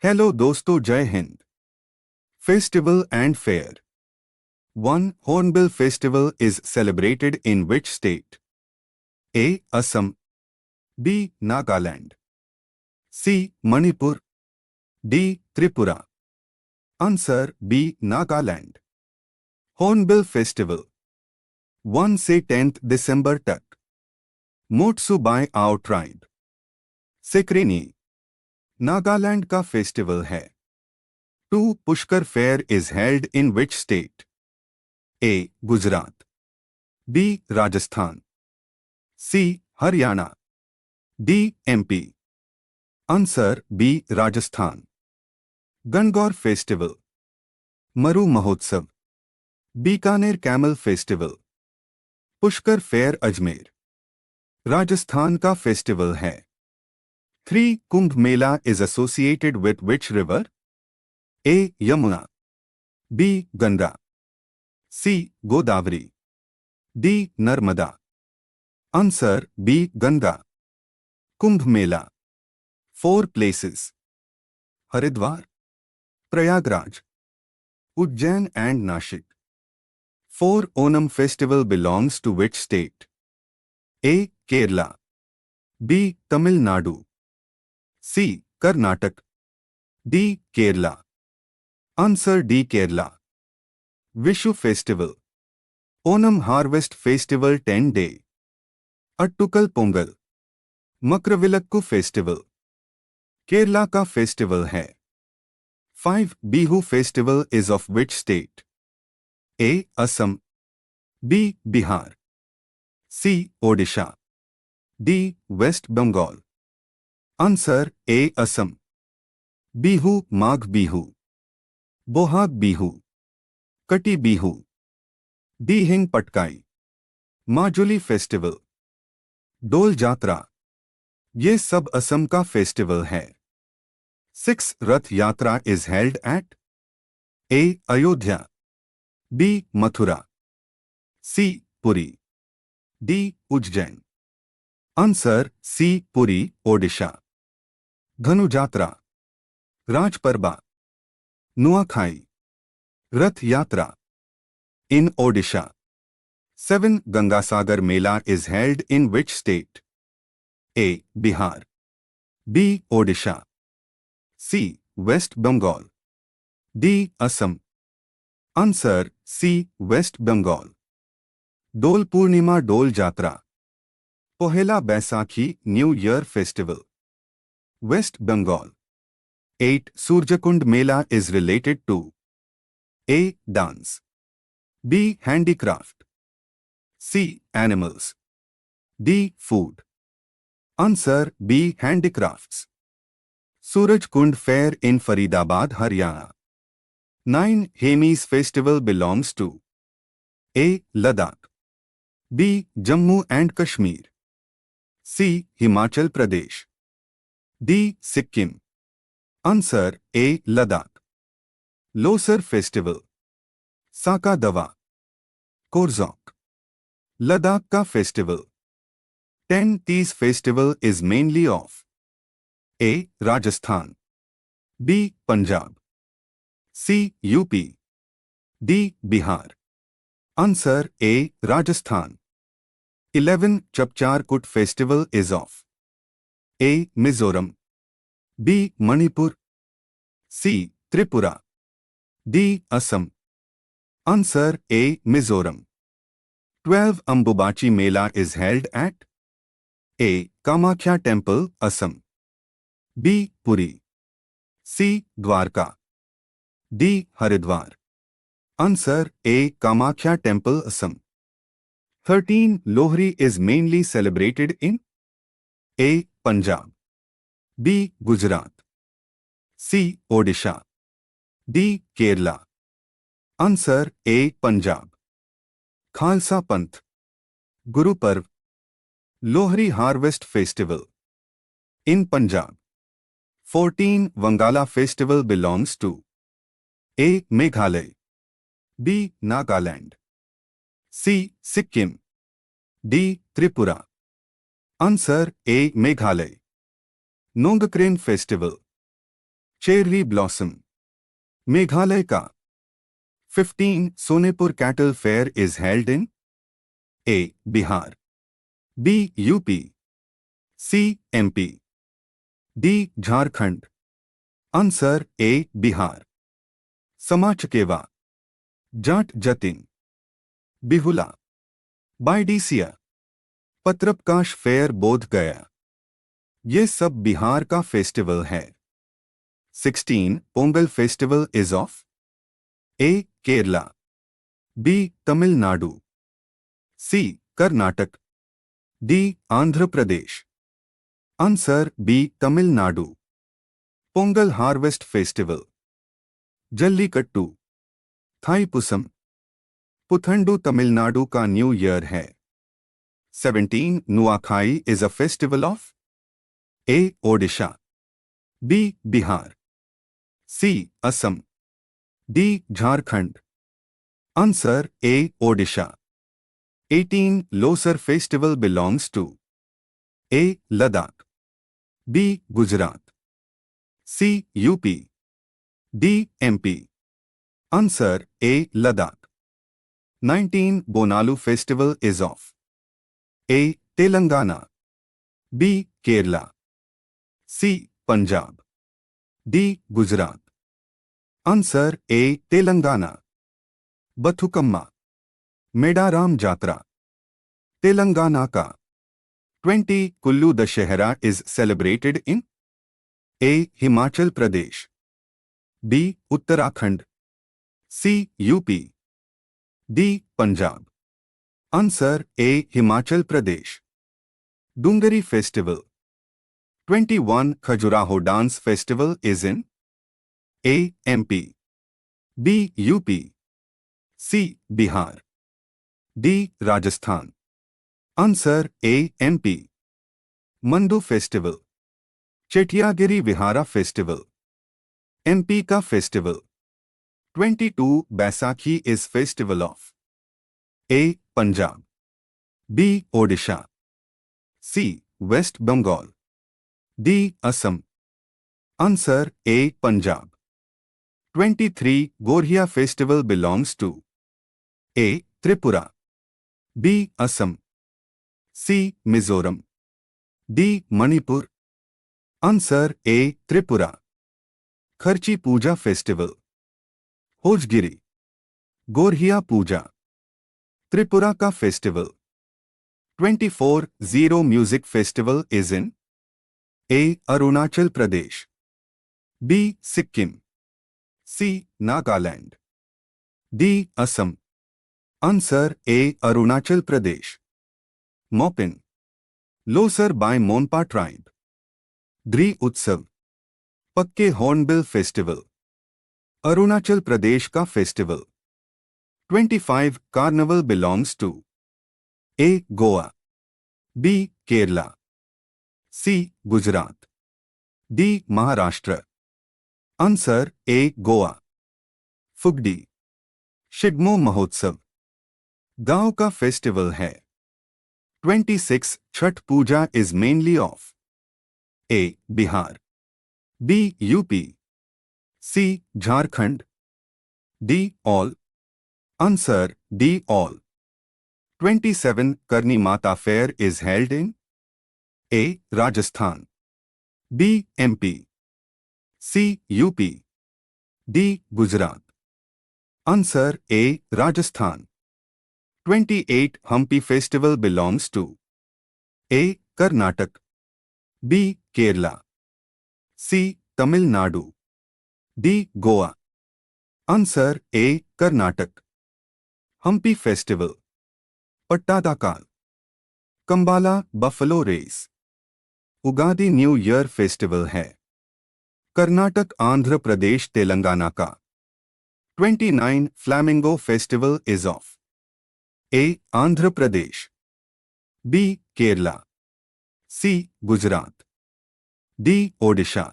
Hello दोस्तों, जय Hind. Festival and fair. 1. Hornbill Festival is celebrated in which state? A. Assam. B. Nagaland. C. Manipur. D. Tripura. Answer B. Nagaland. Hornbill Festival 1 से 10 दिसंबर तक मोट्सुबाई आओ tribe Sekrenyi Nagaland का festival है। 2. Pushkar fair is held in which state? A. Gujarat. B. Rajasthan. C. Haryana. D. MP. Answer B. Rajasthan. Gangaur festival Maru Mahotsav Bikaner camel festival Pushkar fair Ajmer Rajasthan का festival है। 3. Kumbh Mela is associated with which river? A. Yamuna. B. Ganga. C. Godavari. D. Narmada. Answer B. Ganga. Kumbh Mela 4 places Haridwar, Prayagraj, Ujjain and Nashik. 4. Onam festival belongs to which state? A. Kerala. B. Tamil Nadu. C. Karnataka. D. Kerala. Answer D. Kerala. Vishu festival Onam harvest festival 10 day. Attukal Pongal Makravilakku festival Kerala का festival है। 5. Bihu festival is of which state? A. Assam. B. Bihar. C. Odisha. D. West Bengal. Answer A. Assam. Bihu Magh Bihu, Bohag Bihu, Kati Bihu, Dehing Patkai, Majuli festival, Dol Jatra, ये सब असम का festival है। 6. Rath Yatra is held at? A. Ayodhya. B. Mathura. C. Puri. D. Ujjain. Answer C. Puri, Odisha. Dhanujatra, Rajaparba, Nuakhai, Rath Yatra in Odisha. 7. Gangasagar Mela is held in which state? A. Bihar. B. Odisha. C. West Bengal. D. Assam. Answer C. West Bengal. Dol Purnima Dol Jatra Pohela Baisakhi new year festival West Bengal. 8. Surajkund Mela is related to? A. Dance. B. Handicraft. C. Animals. D. Food. Answer B. Handicrafts. Suraj Kund fair in Faridabad Haryana. 9. Hemis festival belongs to? A. Ladakh. B. Jammu and Kashmir. C. Himachal Pradesh. D. Sikkim. Answer A. Ladakh. Losar festival Saka Dawa Korzok Ladakh का festival. 10. Teej festival is mainly of? A. Rajasthan. B. Punjab. C. UP. D. Bihar. Answer A. Rajasthan. 11. Chapcharkut festival is of? A. Mizoram. B. Manipur. C. Tripura. D. Assam. Answer A. Mizoram. 12. Ambubachi Mela is held at? A. Kamakhya temple Assam. B. Puri. C. Dwarka. D. Haridwar. Answer A. Kamakhya temple Assam. 13. Lohri is mainly celebrated in? A. Punjab. B. Gujarat. C. Odisha. D. Kerala. Answer A. Punjab. Khalsa Panth Guru Parv Lohri harvest festival in Punjab. 14. Wangala festival belongs to? A. Meghalaya. B. Nagaland. C. Sikkim. D. Tripura. Answer A. Meghalaya. Nongkrem festival cherry blossom, Meghalaya का। 15 Sonepur cattle fair is held in A Bihar, B UP, C MP, D Jharkhand. Answer A Bihar. Samachakeva, Jat Jatin, Bihula, Bidesia, Pitrapaksha fair Bodh Gaya, ये सब बिहार का festival है। 16 Pongal festival is of A Kerala, B Tamil Nadu, C Karnataka, D Andhra Pradesh. Answer B Tamil Nadu. Pongal harvest festival, Jallikattu, Thaipusam, Puthandu Tamil Nadu का new year है। 17 Nuakhai is a festival of A Odisha, B Bihar, C Assam, D Jharkhand. Answer A Odisha. 18 Losar festival belongs to A Ladakh, B Gujarat, C UP, D MP. Answer A Ladakh. 19 Bonalu festival is of A Telangana, B Kerala, C Punjab, D Gujarat. Answer A Telangana. Bathukamma, Medaram Jatra, Telangana का। 20 Kullu Dussehra is celebrated in A Himachal Pradesh, B Uttarakhand, C UP, D Punjab. Answer A Himachal Pradesh. Doongri festival, 21 Khajuraho dance festival is in A MP, B UP, C Bihar, D Rajasthan. Answer A MP. Mandu festival, Chetiyagiri Vihara festival, MP का festival. 22 Baisakhi is festival of A Punjab, B Odisha, C West Bengal, D Assam. Answer A Punjab. 23 Garia festival belongs to A Tripura, B Assam, C Mizoram, D Manipur. Answer A Tripura. Kharchi Puja festival, Hojagiri, Garia Puja, Tripura का festival. 24 Ziro music festival is in A Arunachal Pradesh, B Sikkim, C Nagaland, D Assam. Answer A Arunachal Pradesh. Mopin, Losar by Monpa tribe, Dree Utsav, Pakke hornbill festival, Arunachal Pradesh का festival. 25 carnival belongs to A Goa, B Kerala, C Gujarat, D Maharashtra. Answer A Goa. Fugdi, Shigmo Mahotsav, गांव का festival है। 26 Chhath Puja is mainly of A Bihar, B UP, C Jharkhand, D all. Answer D all. 27 Karni Mata fair is held in A Rajasthan, B MP, C UP, D Gujarat. Answer A Rajasthan. 28 Hampi festival belongs to A Karnataka, B Kerala, C Tamil Nadu, D Goa. Answer A Karnataka. Hampi festival, Pattadakal, Kambala buffalo race, Ugadi new year festival है। कर्नाटक आंध्र प्रदेश तेलंगाना का। 29 flamingo festival is of A Andhra Pradesh, B Kerala, C Gujarat, D Odisha.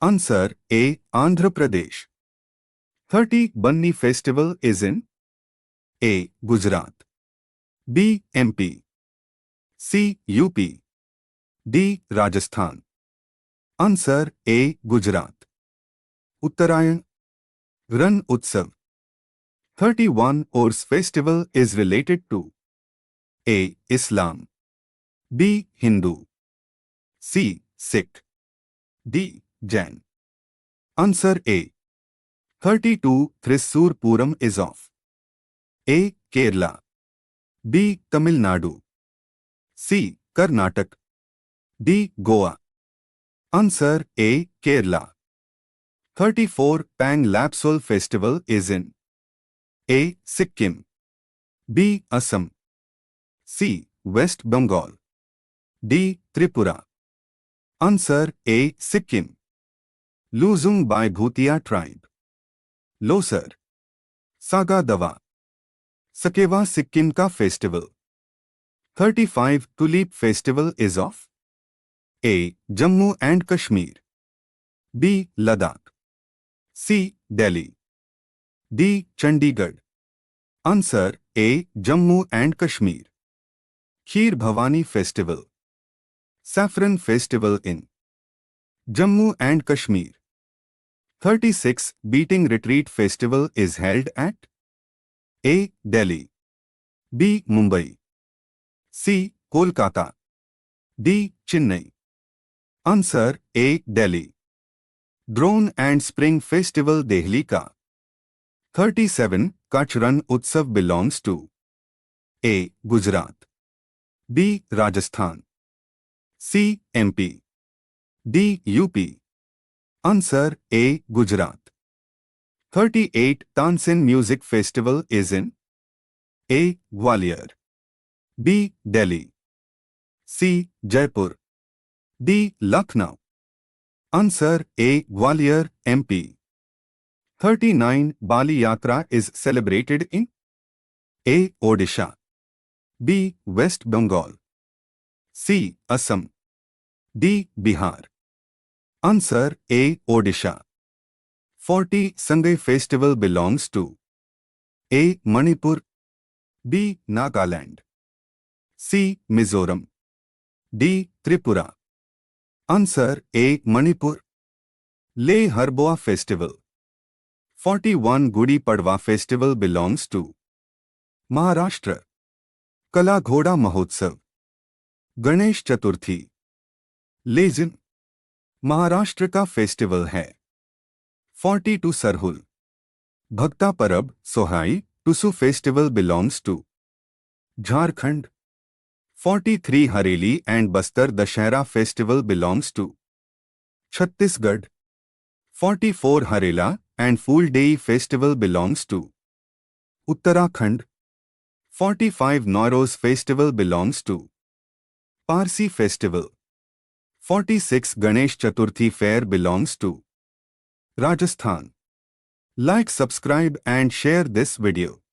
Answer A Andhra Pradesh. 30 Banni festival is in A Gujarat, B MP, C UP, D Rajasthan. Answer A Gujarat. Uttarayan. Ran Utsav. 31 Urs festival is related to A. Islam, B. Hindu, C. Sikh, D. Jain. Answer A. 32 Thrissur Puram is of A. Kerala, B. Tamil Nadu, C. Karnataka, D. Goa. Answer A. Kerala. 34 Pang Lapsol festival is in A. Sikkim, B. Assam, C. West Bengal, D. Tripura. Answer A. Sikkim. Luzung by Bhutia tribe. Losar. Saga Dawa. Sakewa Sikkim ka festival. 35 Tulip festival is of A. Jammu and Kashmir, B. Ladakh, C. Delhi, D. Chandigarh. Answer A. Jammu and Kashmir. Kheer Bhavani festival. Saffron festival in Jammu and Kashmir. 36 Beating Retreat festival is held at A. Delhi, B. Mumbai, C. Kolkata, D. Chennai. Answer A. Delhi. Drone and Spring Festival Delhi ka. 37 Kutch Ran Utsav belongs to A. Gujarat, B. Rajasthan, C. MP, D. UP. Answer A. Gujarat. 38 Tansin Music Festival is in A. Gwalior, B. Delhi, C. Jaipur, D. Lucknow. Answer A. Gwalior, MP. 39 Bali Yatra is celebrated in A. Odisha, B. West Bengal, C. Assam, D. Bihar. Answer A. Odisha. 40 Sangai festival belongs to A. Manipur, B. Nagaland, C. Mizoram, D. Tripura. Answer A. Manipur. Le Harboa festival. 41 Gudi Padwa festival belongs to Maharashtra. Kala Ghoda Mahotsav. Ganesh Chaturthi. Lezim Maharashtra का festival है. 42 Sarhul. Bhakta Parab Sohrai Tusu festival belongs to Jharkhand. 43 Hareli and Bastar Dussehra festival belongs to Chhattisgarh. 44 Harela and Phool Dei festival belongs to Uttarakhand. 45 Navroz festival belongs to Parsi festival. 46 Ganesh Chaturthi fair belongs to Rajasthan. Like, subscribe and share this video.